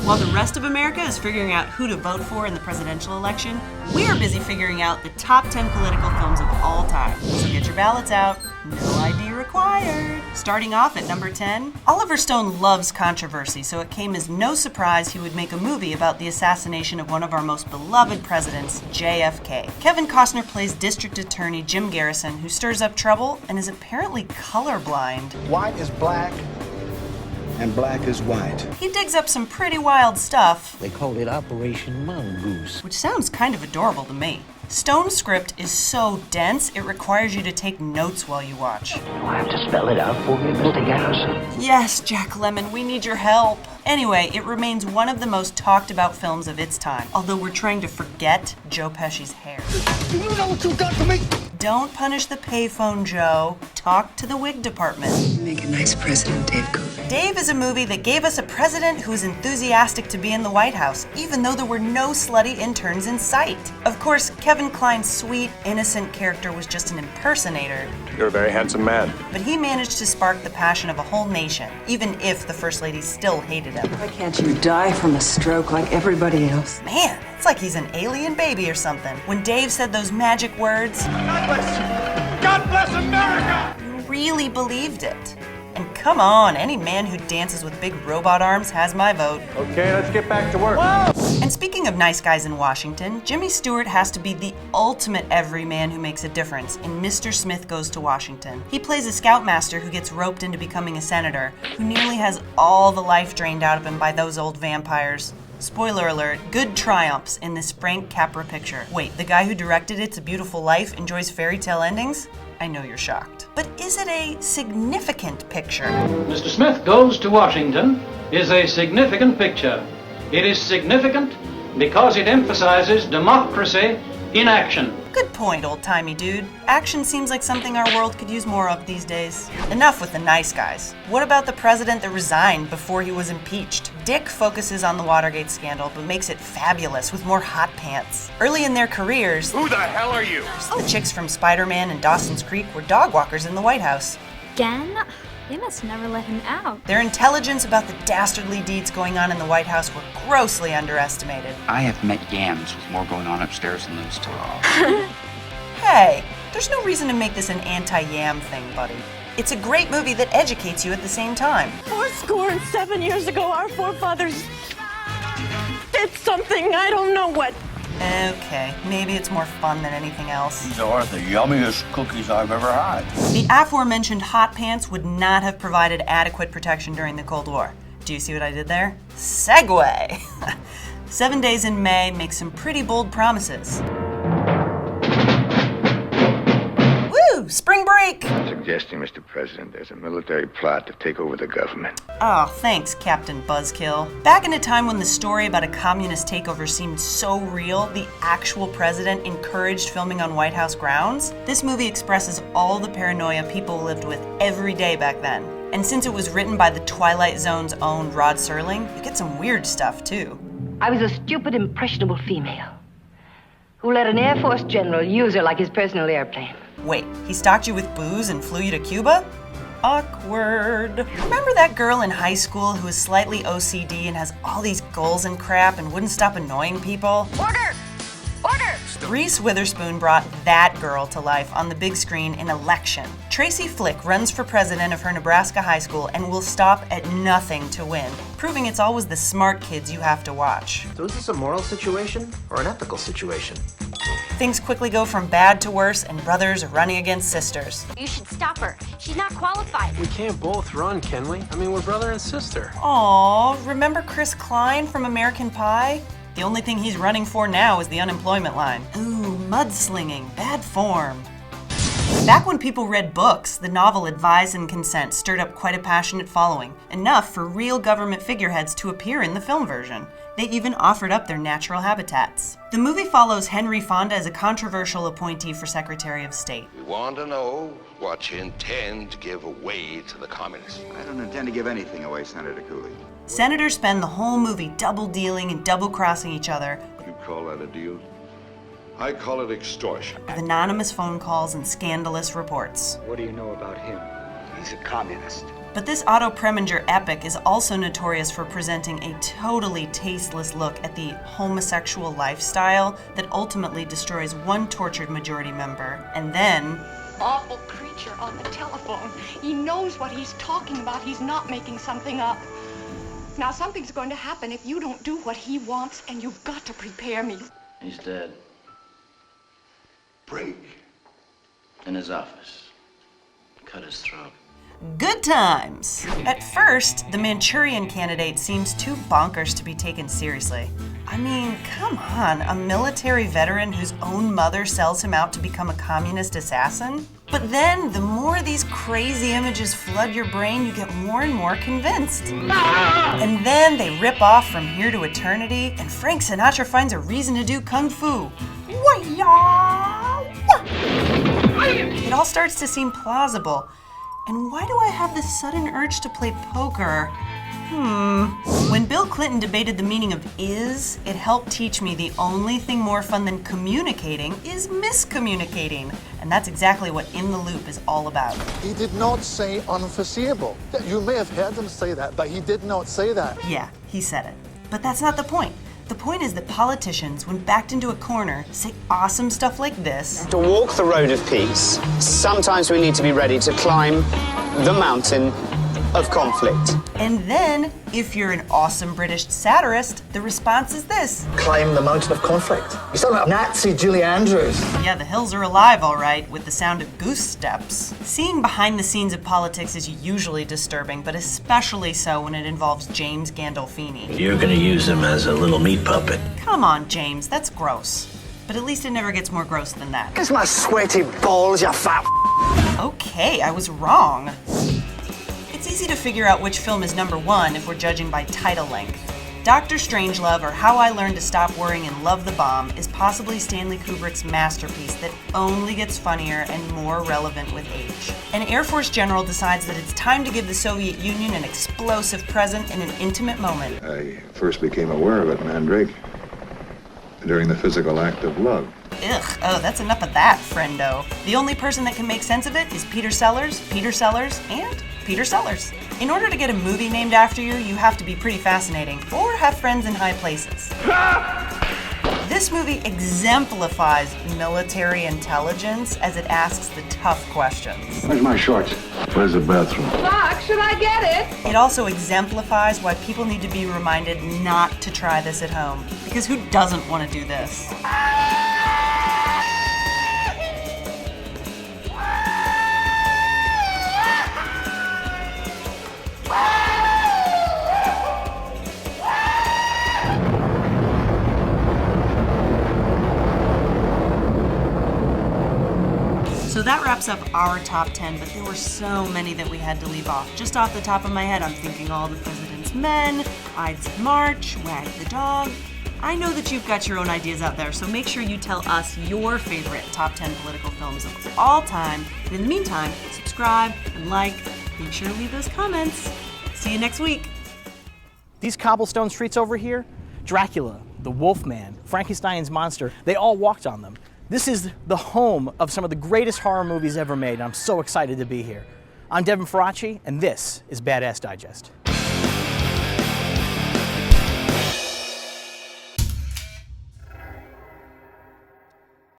While the rest of America is figuring out who to vote for in the presidential election, we are busy figuring out the top 10 political films of all time. So get your ballots out. No ID required. Starting off at number 10, Oliver Stone loves controversy, so it came as no surprise he would make a movie about the assassination of one of our most beloved presidents, JFK. Kevin Costner plays District Attorney Jim Garrison, who stirs up trouble and is apparently colorblind. White is black, and black is white. He digs up some pretty wild stuff. They call it Operation Mongoose. Which sounds kind of adorable to me. Stone's script is so dense, it requires you to take notes while you watch. You have to spell it out for me, Mr. Garrison. Yes, Jack Lemmon, we need your help. Anyway, it remains one of the most talked about films of its time, although we're trying to forget Joe Pesci's hair. Do you know what you got to me? Don't punish the payphone, Joe. Talk to the wig department. Make a nice president, Dave Cooper. Dave is a movie that gave us a president who was enthusiastic to be in the White House, even though there were no slutty interns in sight. Of course, Kevin Kline's sweet, innocent character was just an impersonator. You're a very handsome man. But he managed to spark the passion of a whole nation, even if the First Lady still hated him. Why can't you die from a stroke like everybody else? Man, it's like he's an alien baby or something. When Dave said those magic words, God bless you. God bless America! you really believed it. And come on, any man who dances with big robot arms has my vote. Okay, let's get back to work. And speaking of nice guys in Washington, Jimmy Stewart has to be the ultimate everyman who makes a difference in Mr. Smith Goes to Washington. He plays a scoutmaster who gets roped into becoming a senator, who nearly has all the life drained out of him by those old vampires. Spoiler alert, good triumphs in this Frank Capra picture. Wait, the guy who directed It's a Beautiful Life enjoys fairy tale endings? I know you're shocked. But is it a significant picture? Mr. Smith Goes to Washington is a significant picture. It is significant because it emphasizes democracy in action. Good point, old-timey dude. Action seems like something our world could use more of these days. Enough with the nice guys. What about the president that resigned before he was impeached? Dick focuses on the Watergate scandal, but makes it fabulous with more hot pants. Early in their careers, Who the hell are you? the chicks from Spider-Man and Dawson's Creek were dog walkers in the White House. Again? They must never let him out. Their intelligence about the dastardly deeds going on in the White House were grossly underestimated. I have met yams with more going on upstairs than those two. Hey, there's no reason to make this an anti-yam thing, buddy. It's a great movie that educates you at the same time. 7 years ago, our forefathers did something, I don't know what. Okay, maybe it's more fun than anything else. These are the yummiest cookies I've ever had. The aforementioned hot pants would not have provided adequate protection during the Cold War. Do you see what I did there? Segue! 7 Days in May makes some pretty bold promises. Woo! Spring break! Suggesting, Mr. President, there's a military plot to take over the government. Oh, thanks, Captain Buzzkill. Back in a time when the story about a communist takeover seemed so real, the actual president encouraged filming on White House grounds, this movie expresses all the paranoia people lived with every day back then. And since it was written by the Twilight Zone's own Rod Serling, you get some weird stuff, too. I was a stupid, impressionable female who let an Air Force general use her like his personal airplane. Wait, he stalked you with booze and flew you to Cuba? Awkward. Remember that girl in high school who was slightly OCD and has all these goals and crap and wouldn't stop annoying people? Order! Order! Reese Witherspoon brought that girl to life on the big screen in Election. Tracy Flick runs for president of her Nebraska high school and will stop at nothing to win, proving it's always the smart kids you have to watch. So is this a moral situation or an ethical situation? Things quickly go from bad to worse, and brothers are running against sisters. You should stop her. She's not qualified. We can't both run, can we? I mean, we're brother and sister. Aww, remember Chris Klein from American Pie? The only thing he's running for now is the unemployment line. Ooh, mudslinging, bad form. Back when people read books, the novel Advise and Consent stirred up quite a passionate following, enough for real government figureheads to appear in the film version. They even offered up their natural habitats. The movie follows Henry Fonda as a controversial appointee for Secretary of State. We want to know what you intend to give away to the communists. I don't intend to give anything away, Senator Cooley. Senators spend the whole movie double-dealing and double-crossing each other. You call that a deal? I call it extortion. With anonymous phone calls and scandalous reports. What do you know about him? He's a communist. But this Otto Preminger epic is also notorious for presenting a totally tasteless look at the homosexual lifestyle that ultimately destroys one tortured majority member, and then... Awful creature on the telephone. He knows what he's talking about. He's not making something up. Now, something's going to happen if you don't do what he wants, and you've got to prepare me. He's dead. Drake. In his office. Cut his throat. Good times! At first, the Manchurian Candidate seems too bonkers to be taken seriously. I mean, come on, a military veteran whose own mother sells him out to become a communist assassin? But then, the more these crazy images flood your brain, you get more and more convinced. And then they rip off From Here to Eternity, and Frank Sinatra finds a reason to do kung fu. It all starts to seem plausible. And why do I have this sudden urge to play poker? When Bill Clinton debated the meaning of is, it helped teach me the only thing more fun than communicating is miscommunicating. And that's exactly what In the Loop is all about. He did not say unforeseeable. You may have heard him say that, but he did not say that. Yeah, he said it. But that's not the point. The point is that politicians, when backed into a corner, say awesome stuff like this. To walk the road of peace, sometimes we need to be ready to climb the mountain of conflict. And then, if you're an awesome British satirist, the response is this. Climb the mountain of conflict. You're talking about Nazi Julie Andrews. Yeah, the hills are alive, all right, with the sound of goose steps. Seeing behind the scenes of politics is usually disturbing, but especially so when it involves James Gandolfini. You're gonna use him as a little meat puppet. Come on, James, that's gross. But at least it never gets more gross than that. Kiss my sweaty balls, you fat Okay, I was wrong. It's easy to figure out which film is #1 if we're judging by title length. Dr. Strangelove, or How I Learned to Stop Worrying and Love the Bomb, is possibly Stanley Kubrick's masterpiece that only gets funnier and more relevant with age. An Air Force general decides that it's time to give the Soviet Union an explosive present in an intimate moment. I first became aware of it, Mandrake, during the physical act of love. Ugh, oh, that's enough of that, friendo. The only person that can make sense of it is Peter Sellers, and Peter Sellers. In order to get a movie named after you, you have to be pretty fascinating, or have friends in high places. This movie exemplifies military intelligence as it asks the tough questions. Where's my shorts? Where's the bathroom? Doc, should I get it? It also exemplifies why people need to be reminded not to try this at home. Because who doesn't want to do this? So that wraps up our top 10, but there were so many that we had to leave off. Just off the top of my head, I'm thinking All the President's Men, Ides of March, Wag the Dog. I know that you've got your own ideas out there, so make sure you tell us your favorite top 10 political films of all time. And in the meantime, subscribe and like. Make sure to leave those comments. See you next week. These cobblestone streets over here, Dracula, the Wolfman, Frankenstein's monster, they all walked on them. This is the home of some of the greatest horror movies ever made, and I'm so excited to be here. I'm Devin Faraci, and this is Badass Digest.